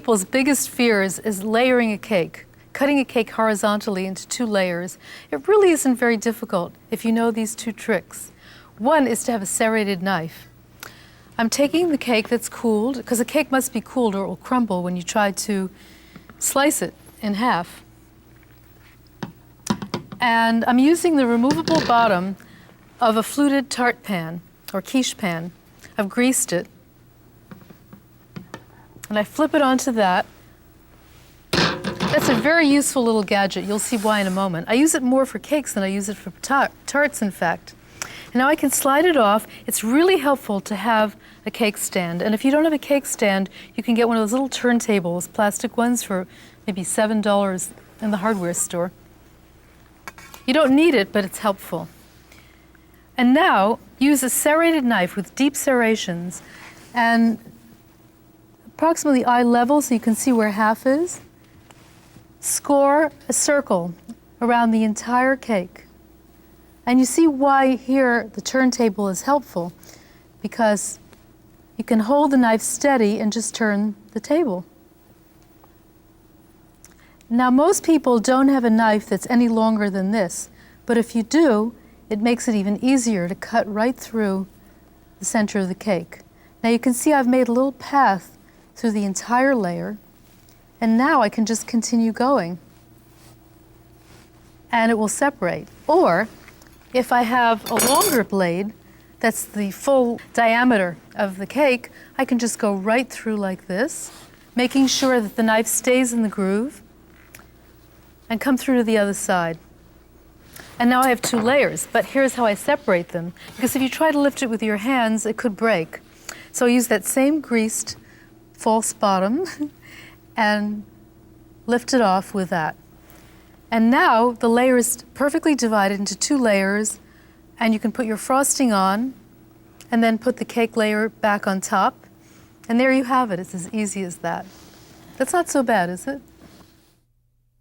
people's biggest fears is layering a cake, cutting a cake horizontally into 2 layers. It really isn't very difficult if you know these 2 tricks. One is to have a serrated knife. I'm taking the cake that's cooled, because a cake must be cooled or it will crumble when you try to slice it in half. And I'm using the removable bottom of a fluted tart pan or quiche pan. I've greased it. And I flip it onto that. That's a very useful little gadget. You'll see why in a moment. I use it more for cakes than I use it for tarts, in fact. And now I can slide it off. It's really helpful to have a cake stand. And if you don't have a cake stand, you can get one of those little turntables, plastic ones, for maybe $7 in the hardware store. You don't need it, but it's helpful. And now use a serrated knife with deep serrations and approximately eye level so you can see where half is. Score a circle around the entire cake. And you see why here the turntable is helpful, because you can hold the knife steady and just turn the table. Now, most people don't have a knife that's any longer than this, but if you do, it makes it even easier to cut right through the center of the cake. Now you can see I've made a little path through the entire layer, and now I can just continue going. And it will separate. Or, if I have a longer blade, that's the full diameter of the cake, I can just go right through like this, making sure that the knife stays in the groove, and come through to the other side. And now I have 2 layers, but here's how I separate them. Because if you try to lift it with your hands, it could break. So I use that same greased false bottom and lift it off with that. And now the layer is perfectly divided into 2 layers, and you can put your frosting on and then put the cake layer back on top. And there you have it. It's as easy as that. That's not so bad, is it?